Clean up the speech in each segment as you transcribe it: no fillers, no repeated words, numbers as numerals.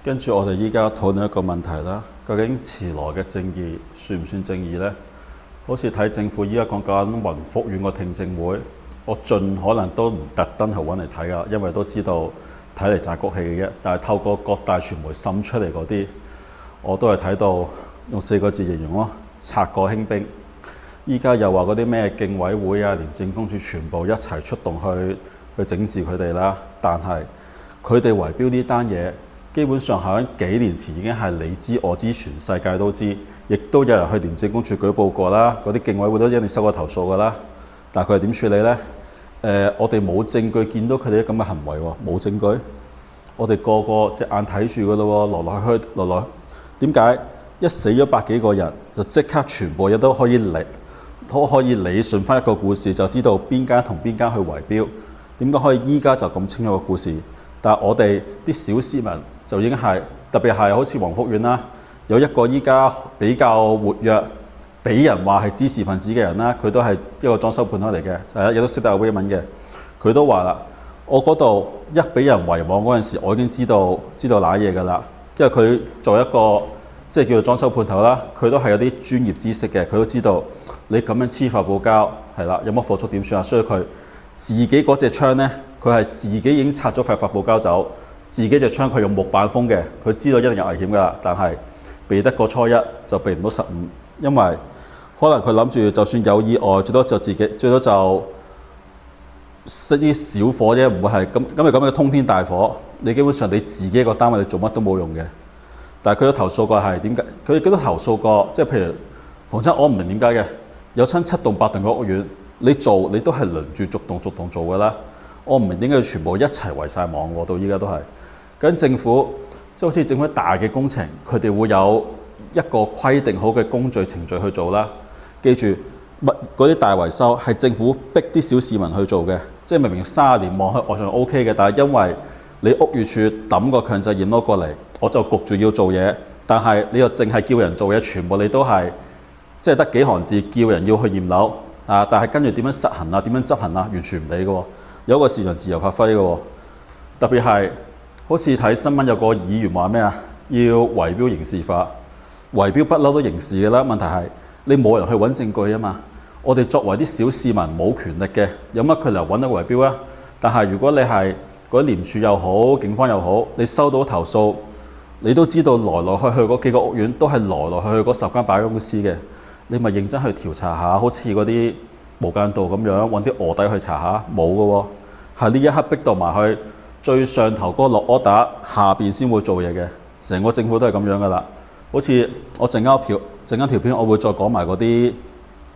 跟住我哋依家討論一個問題啦，究竟遲來嘅正義算唔算正義呢？好似睇政府依家講緊雲福苑個聽證會，我盡可能都唔特登去揾嚟睇噶，因為都知道睇嚟就係谷氣嘅啫。但係透過各大傳媒滲出嚟嗰啲，我都係睇到用4個字形容咯，賊過興兵。依家又話嗰啲咩競委會啊、廉政公署全部一齊出動去整治佢哋啦，但係佢哋圍標呢單嘢，基本上喺幾年前已經係你知我知，全世界都知，亦都有人去廉政公署舉報過啦。嗰啲競委會都一定收過投訴㗎啦。但係佢係點處理呢？我哋冇證據見到佢哋啲咁嘅行為喎，冇證據。我哋個個隻眼睇住㗎咯喎，來來點解一死咗百幾個人，就即刻全部嘢都可以理順翻一個故事，就知道邊間同邊間去圍標？點解可以依家就咁清楚個故事？但係我哋啲小市民就已經係，特別係好似黃福苑啦，有一個依家比較活躍，俾人話係知識分子嘅人啦，佢都係一個裝修判頭嚟嘅，亦都識得有英文嘅。佢都話啦，我嗰度一俾人圍網嗰陣時，我已經知道揦嘢㗎啦，因為佢作為一個即係叫做裝修判頭啦，佢都係有啲專業知識嘅，佢都知道你咁樣黐發泡膠係啦，有乜火燭點算啊？所以佢自己嗰隻窗呢，佢係自己已經拆咗塊發泡膠走，自己隻窗佢用木板封嘅，佢知道一定有危險㗎啦，但係避得過初一就避唔到15，因為可能佢諗住就算有意外，最多就熄啲小火啫，唔會係咁嘅通天大火。你基本上你自己個單位你做乜都冇用嘅。但係佢都投訴過係點解？佢都投訴過，即係譬如逢親我唔明點解嘅，有親7棟8棟嘅屋苑，你都係輪住逐棟做㗎啦。我唔明點解要全部一齊圍晒網喎，到依家都係。咁政府即係好似政府大嘅工程，佢哋會有一個規定好嘅工序程序去做啦。記住，嗰啲大維修係政府逼啲小市民去做嘅，即係明明30年望去外上 OK 嘅，但係因為你屋宇署抌個強制驗樓過嚟，我就焗住要做嘢，但係你又淨係叫人做嘢，全部你都係即係得幾行字叫人要去驗樓啊！但係跟住點樣實行啊？點樣執行啊？完全唔理嘅喎，有個市場自由發揮嘅喎。特別係好似睇新聞有個議員話咩啊？要圍標刑事化，圍標不嬲都刑事嘅啦。問題係你冇人去揾證據啊嘛。我哋作為啲小市民冇權力嘅，有乜佢嚟揾到圍標啊？但係如果你係嗰啲廉署又好，警方又好，你收到投訴，你都知道來來去去嗰幾個屋苑都係來來去去嗰10間百貨公司嘅，你咪認真去調查下，好似嗰啲無間道咁樣揾啲臥底去查下，冇嘅喎，係呢一刻逼到埋去最上頭嗰個落 order，下邊先會做嘢嘅，成個政府都係咁樣噶啦。好似我陣間條片，我會再講埋嗰啲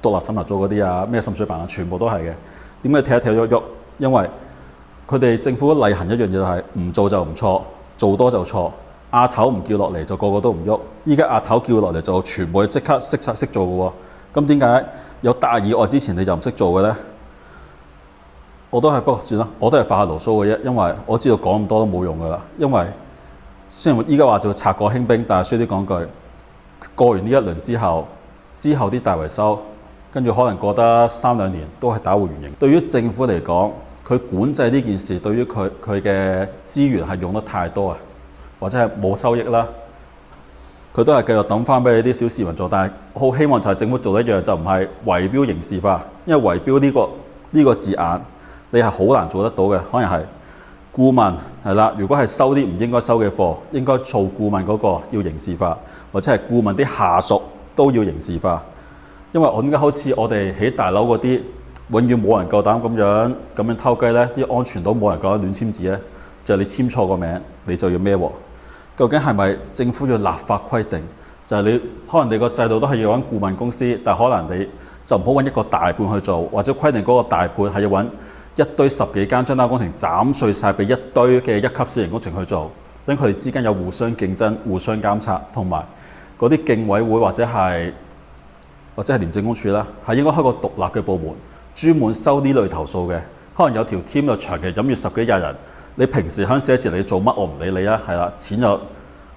獨立審查組嗰啲啊，咩滲水辦啊，全部都係嘅。點解踢喐喐？因為佢哋政府例行一樣嘢就係唔做就唔錯，做多就錯。阿頭唔叫落嚟就個個都唔喐，依家阿頭叫落嚟就全部即刻識做嘅喎。咁點解有大意外之前你就唔識做嘅咧？不過算啦，我都係發下牢騷嘅啫，因為我知道講咁多都冇用噶啦。因為雖然依家話做賊過興兵，但係衰啲講句，過完呢一輪之後啲大維修，跟住可能過得3-2年都係打回原形。對於政府嚟講，佢管制呢件事對於佢嘅資源係用得太多啊，或者係冇收益啦，佢都係繼續抌翻俾你啲小市民做。但係好希望就係政府做一樣，就唔係圍標刑事化，因為圍標呢個字眼你係好難做得到嘅。可能係顧問係啦，如果係收啲唔應該收嘅貨，應該做顧問嗰個要刑事化，或者係顧問啲下屬都要刑事化。因為我點解好似我哋起大樓嗰啲，永遠冇人夠膽咁樣偷雞咧？啲安全島冇人夠膽亂簽字咧，就係你簽錯個名，你就要孭鑊。究竟係咪政府要立法規定？就係你可能你個制度都係要揾顧問公司，但可能你就唔好揾一個大判去做，或者規定嗰個大判係要揾一堆10幾間張單工程斬碎晒俾一堆嘅1級小型工程去做，等佢哋之間有互相競爭、互相監察，同埋嗰啲競委會或者係廉政公署啦，係應該開個獨立嘅部門，專門收呢類投訴嘅。可能有條 team 就長期飲住10幾20人，你平時喺寫字你做乜我唔理你啊，係啦，錢就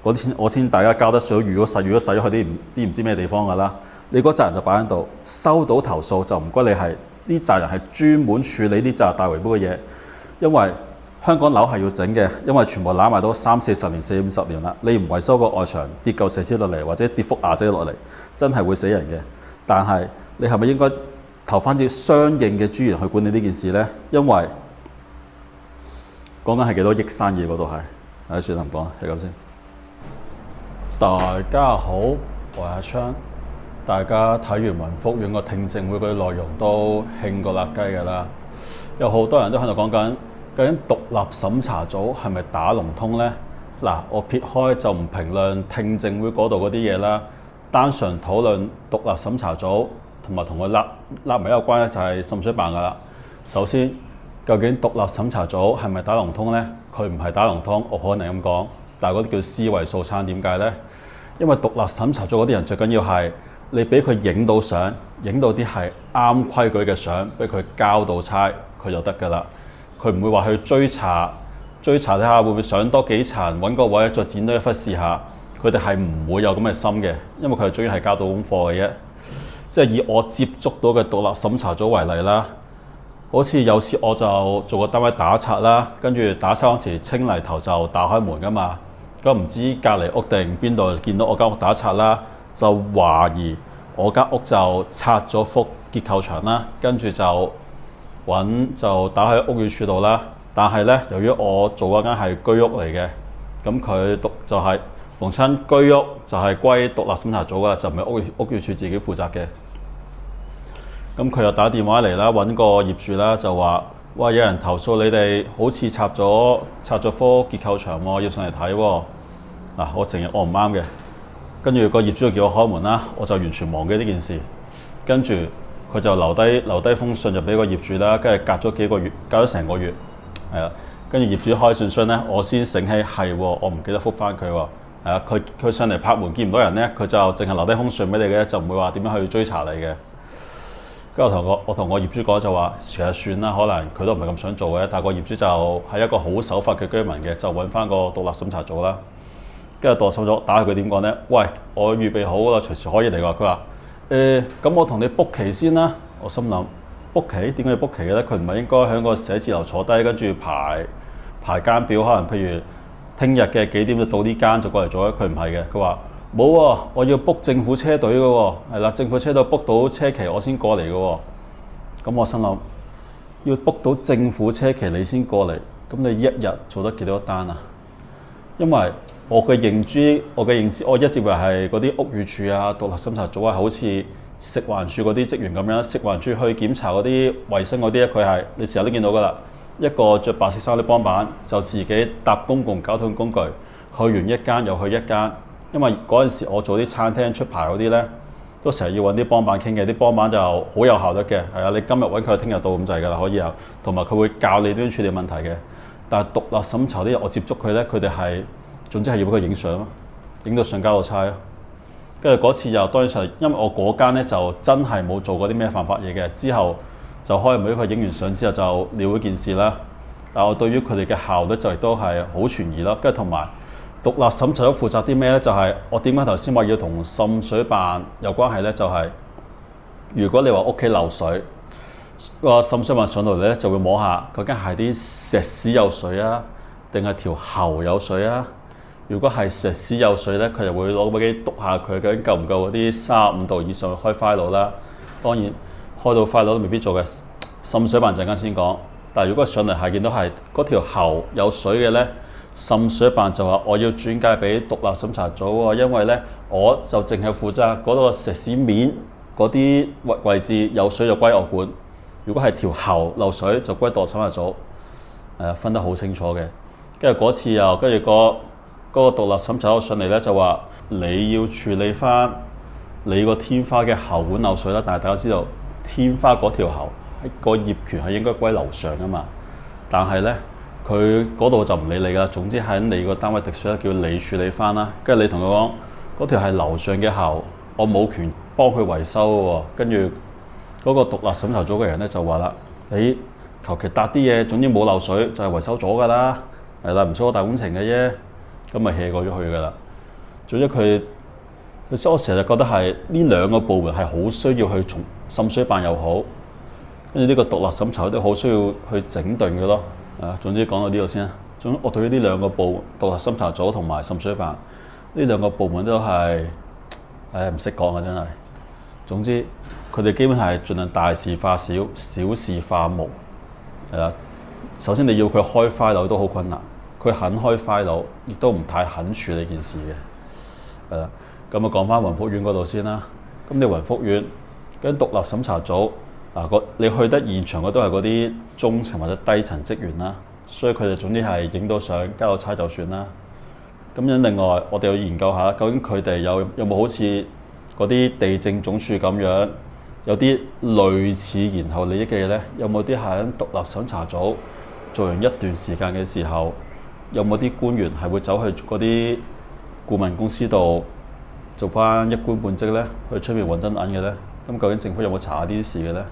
嗰啲錢我先大家交得稅，如果使咗去啲唔知咩地方㗎啦，你嗰扎人就擺喺度，收到投訴就唔該你係呢扎人係專門處理呢扎大圍標嘅嘢，因為香港樓係要整嘅，因為全部攬埋都30-40年、40-50年啦。你唔維修個外牆，跌嚿石屎落嚟，或者跌幅瓦遮落嚟，真係會死人嘅。但係你係咪應該投翻啲相應嘅資源去管理呢件事呢？因為講緊係幾多億生意嗰度係，算啦唔講啦，係咁先。大家好，我係阿昌。大家睇完雲福苑個聽證會嗰啲內容都興過辣雞㗎啦，有好多人都喺度講緊，究竟獨立審查組係咪打龍通呢？嗱，我撇開就唔評論聽證會嗰度嗰啲嘢啦，單純討論獨立審查組同埋同佢拉埋有關咧，就係滲水辦㗎啦。首先，究竟獨立審查組係咪打龍通呢？佢唔係打龍通，我可能咁講，但係嗰啲叫思維素餐，點解呢？因為獨立審查組嗰啲人最緊要係你俾佢影到相，影到啲係啱規矩嘅相，俾佢交到差，佢就得㗎啦。佢唔會話去追查睇下會唔會上多幾層，揾個位再剪多一忽試下。佢哋係唔會有咁嘅心嘅，因為佢哋最緊係交到功課嘅啫。即係以我接觸到嘅獨立審查組為例啦，好似有次我就做個單位打拆啦，跟住打拆嗰時清泥頭就打開門㗎嘛，咁唔知隔離屋定邊度見到我間屋打拆啦，就懷疑我間屋就拆咗幅結構牆啦，跟住就打喺屋宇署度啦。但係咧，由於我做嗰間係居屋嚟嘅，咁佢就係逢親居屋就係歸獨立審查組㗎，就唔係屋宇署自己負責嘅。咁佢又打電話嚟啦，揾個業主啦，就話：哇，有人投訴你哋好似拆咗科結構牆喎，要上嚟睇喎。嗱，我承認我唔啱嘅。跟住個業主就叫我開門啦，我就完全忘記呢件事。跟住佢就留低封信就俾個業主啦，跟住隔咗幾個月，隔咗成個月，係啊。跟住業主開信箱咧，我先醒起係喎，我唔記得覆返佢喎。係啊，佢上嚟拍門見唔到人咧，佢就淨係留低封信俾你嘅，就唔會話點樣去追查你嘅。跟住我同我業主講就話，其實算啦，可能佢都唔係咁想做嘅，但係個業主就係一個好守法嘅居民嘅，就揾翻個獨立審查組啦。跟住獨立審查組打佢點講咧？喂，我預備好啦，隨時可以嚟㗎。佢話：咁我同你 book 期先啦。我心諗 book 期點解要 book 期嘅咧？佢唔係應該喺個寫字樓坐低，跟住排間表，可能譬如聽日嘅幾點就到呢間就過嚟做咧。佢唔係嘅，佢話冇喎，我要 book 政府車隊嘅喎，係啦，政府車隊 book 到車期我先過嚟嘅喎。咁我心諗要 book 到政府車期你先過嚟，咁你一日做得幾多單啊？因為我嘅認知，我一直以為係嗰啲屋宇署啊、獨立審查組啊，好似食環署嗰啲職員咁樣，食環署去檢查嗰啲衞生嗰啲咧，佢係你成日都見到㗎啦。一個着白色衫啲幫辦就自己搭公共交通工具去完一間又去一間，因為嗰陣時我做啲餐廳出牌嗰啲咧，都成日要揾啲幫辦傾嘅，啲幫辦就好有效率嘅，係啊，你今日揾佢，聽日到咁滯㗎啦，可以有，同埋佢會教你點樣處理問題嘅。但係獨立審查啲人，我接觸佢咧，佢哋係總之係要俾佢影相咯，影到上交到差咯。跟住嗰次又當然係因為我嗰間咧就真係冇做過啲咩犯法嘢嘅，之後就開門俾佢影完相之後就了呢件事啦。但我對於佢哋嘅效率就亦都係好存疑咯。跟住同埋獨立審查組負責啲咩咧？就係我點解頭先話要同滲水辦有關係咧？就係如果你話屋企漏水，個滲水辦上到嚟咧就會摸下究竟係啲石屎有水啊，定係條喉有水啊？如果係石屎有水咧，佢就會攞部機篤下佢究竟夠唔夠嗰啲35度以上去開 file 啦。當然開到 file 都未必做嘅，滲水辦陣間先講。但係如果上嚟係見到係嗰條喉有水嘅咧，滲水辦就話我要轉介俾獨立審查組喎，因為咧我就淨係負責嗰個石屎面嗰啲位置有水就歸我管。如果係條喉漏水就歸獨立審查組，分得好清楚嘅。跟住嗰次又跟住嗰個獨立審查組上嚟咧就話你要處理翻你個天花嘅喉管漏水啦，但係大家知道天花嗰條喉個業權係應該歸樓上噶嘛，但係咧佢嗰度就唔理你噶，總之喺你個單位滴水咧，叫你處理翻啦。跟住你同佢講嗰條係樓上嘅喉，我冇權幫佢維修喎。跟住嗰個獨立審查組嘅人咧就話啦：你求其搭啲嘢，總之冇漏水就係維修咗噶啦，係啦，唔需要大工程嘅啫。咁咪 hea 過咗去噶啦。總之佢所以我成日覺得係呢兩個部門係好需要去從滲水辦又好，跟住呢個獨立審查都好需要去整頓嘅咯。總之講到呢度先啦。我對於呢兩個獨立審查組同埋滲水辦呢兩個部門都係唔識講啊，真係。總之佢哋基本係盡量大事化小，小事化無。首先你要佢開 file 都好困難，佢肯開 file 亦都唔太肯處理件事嘅。咁講翻雲福苑嗰度先啦。咁你雲福苑跟獨立審查組你去得現場嘅都係嗰啲中層或者低層職員啦，所以佢哋總之係影到相交到差就算啦。咁樣另外我哋要研究下究竟佢哋有冇好似嗰啲地政總署咁樣有啲類似延後利益嘅嘢咧？有冇啲喺獨立審查組做完一段時間嘅時候，有冇啲官員係會走去嗰啲顧問公司度做翻一官半職咧？去出面揾真銀嘅咧？咁究竟政府有冇查下呢啲事嘅咧？